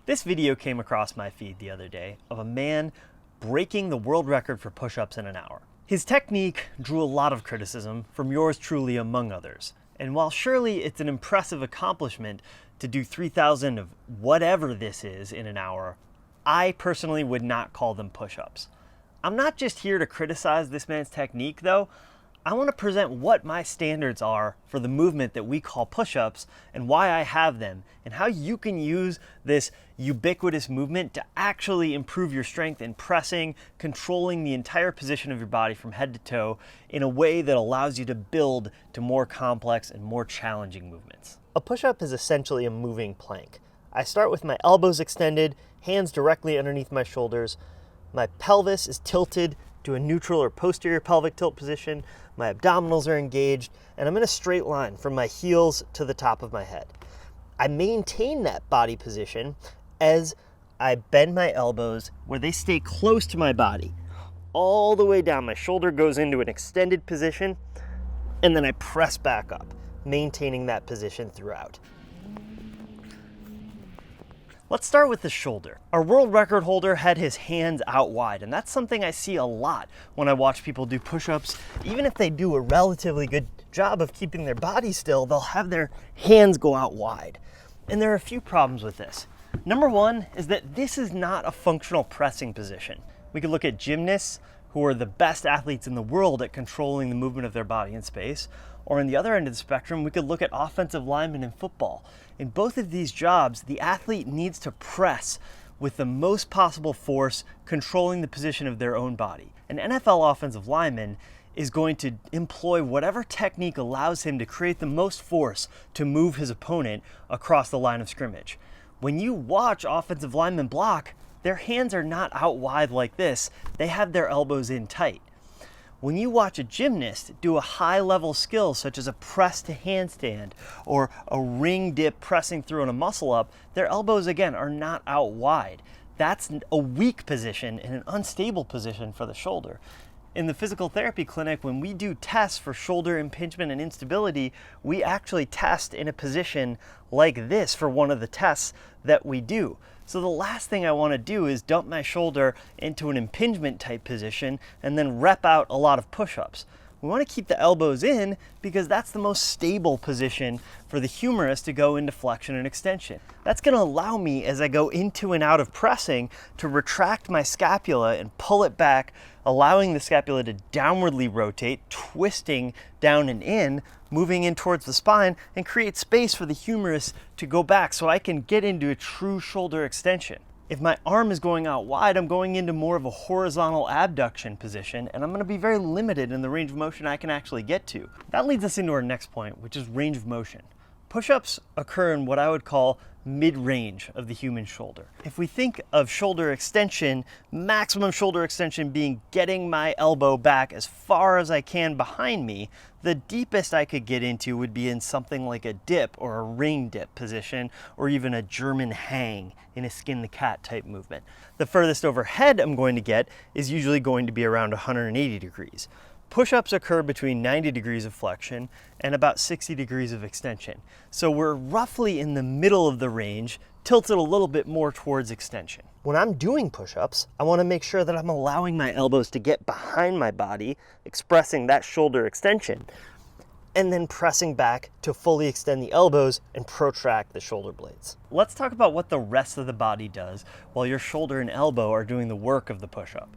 This video came across my feed the other day of a man breaking the world record for push-ups in an hour. His technique drew a lot of criticism from yours truly among others. And while surely it's an impressive accomplishment to do 3,000 of whatever this is in an hour, I personally would not call them push-ups. I'm not just here to criticize this man's technique though. I want to present what my standards are for the movement that we call push-ups and why I have them and how you can use this ubiquitous movement to actually improve your strength in pressing, controlling the entire position of your body from head to toe in a way that allows you to build to more complex and more challenging movements. A push-up is essentially a moving plank. I start with my elbows extended, hands directly underneath my shoulders. My pelvis is tilted to a neutral or posterior pelvic tilt position. My abdominals are engaged, and I'm in a straight line from my heels to the top of my head. I maintain that body position as I bend my elbows where they stay close to my body. All the way down, my shoulder goes into an extended position, and then I press back up, maintaining that position throughout. Let's start with the shoulder. Our world record holder had his hands out wide, and that's something I see a lot when I watch people do push-ups. Even if they do a relatively good job of keeping their body still, they'll have their hands go out wide. And there are a few problems with this. Number one is that this is not a functional pressing position. We could look at gymnasts who are the best athletes in the world at controlling the movement of their body in space. Or on the other end of the spectrum, we could look at offensive linemen in football. In both of these jobs, the athlete needs to press with the most possible force, controlling the position of their own body. An NFL offensive lineman is going to employ whatever technique allows him to create the most force to move his opponent across the line of scrimmage. When you watch offensive linemen block, their hands are not out wide like this. They have their elbows in tight. When you watch a gymnast do a high-level skill such as a press to handstand or a ring dip pressing through on a muscle up, their elbows again are not out wide. That's a weak position and an unstable position for the shoulder. In the physical therapy clinic, when we do tests for shoulder impingement and instability, we actually test in a position like this for one of the tests that we do. So the last thing I want to do is dump my shoulder into an impingement type position and then rep out a lot of push-ups. We want to keep the elbows in because that's the most stable position for the humerus to go into flexion and extension. That's going to allow me, as I go into and out of pressing, to retract my scapula and pull it back, allowing the scapula to downwardly rotate, twisting down and in, moving in towards the spine, and create space for the humerus to go back so I can get into a true shoulder extension. If my arm is going out wide, I'm going into more of a horizontal abduction position, and I'm going to be very limited in the range of motion I can actually get to. That leads us into our next point, which is range of motion. Push-ups occur in what I would call mid-range of the human shoulder. If we think of shoulder extension, maximum shoulder extension being getting my elbow back as far as I can behind me, the deepest I could get into would be in something like a dip or a ring dip position, or even a German hang in a skin the cat type movement. The furthest overhead I'm going to get is usually going to be around 180 degrees. Push-ups occur between 90 degrees of flexion and about 60 degrees of extension. So we're roughly in the middle of the range, tilted a little bit more towards extension. When I'm doing push-ups, I want to make sure that I'm allowing my elbows to get behind my body, expressing that shoulder extension, and then pressing back to fully extend the elbows and protract the shoulder blades. Let's talk about what the rest of the body does while your shoulder and elbow are doing the work of the push-up.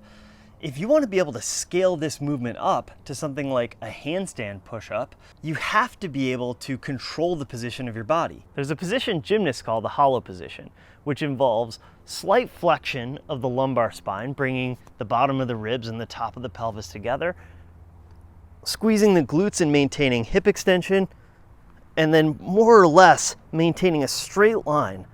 If you want to be able to scale this movement up to something like a handstand push-up, you have to be able to control the position of your body. There's a position gymnasts call the hollow position, which involves slight flexion of the lumbar spine, bringing the bottom of the ribs and the top of the pelvis together, squeezing the glutes and maintaining hip extension, and then more or less maintaining a straight line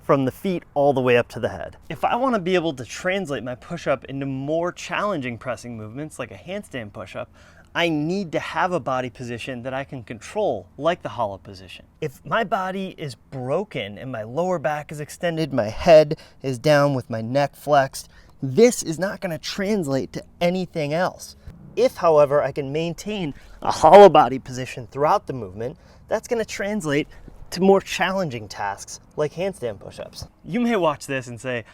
from the feet all the way up to the head. If I want to be able to translate my push-up into more challenging pressing movements like a handstand push-up, I need to have a body position that I can control, like the hollow position. If my body is broken and my lower back is extended, my head is down with my neck flexed, this is not going to translate to anything else. If, however, I can maintain a hollow body position throughout the movement, that's going to translate to more challenging tasks like handstand push-ups. You may watch this and say,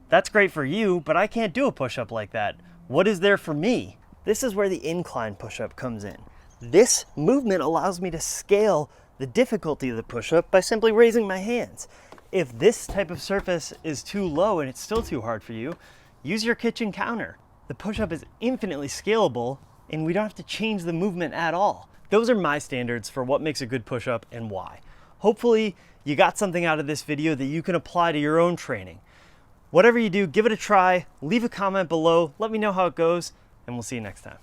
that's great for you, but I can't do a push-up like that. What is there for me? This is where the incline push-up comes in. This movement allows me to scale the difficulty of the push-up by simply raising my hands. If this type of surface is too low and it's still too hard for you, use your kitchen counter. The push-up is infinitely scalable and we don't have to change the movement at all. Those are my standards for what makes a good push-up and why. Hopefully you got something out of this video that you can apply to your own training. Whatever you do, give it a try, leave a comment below, let me know how it goes, and we'll see you next time.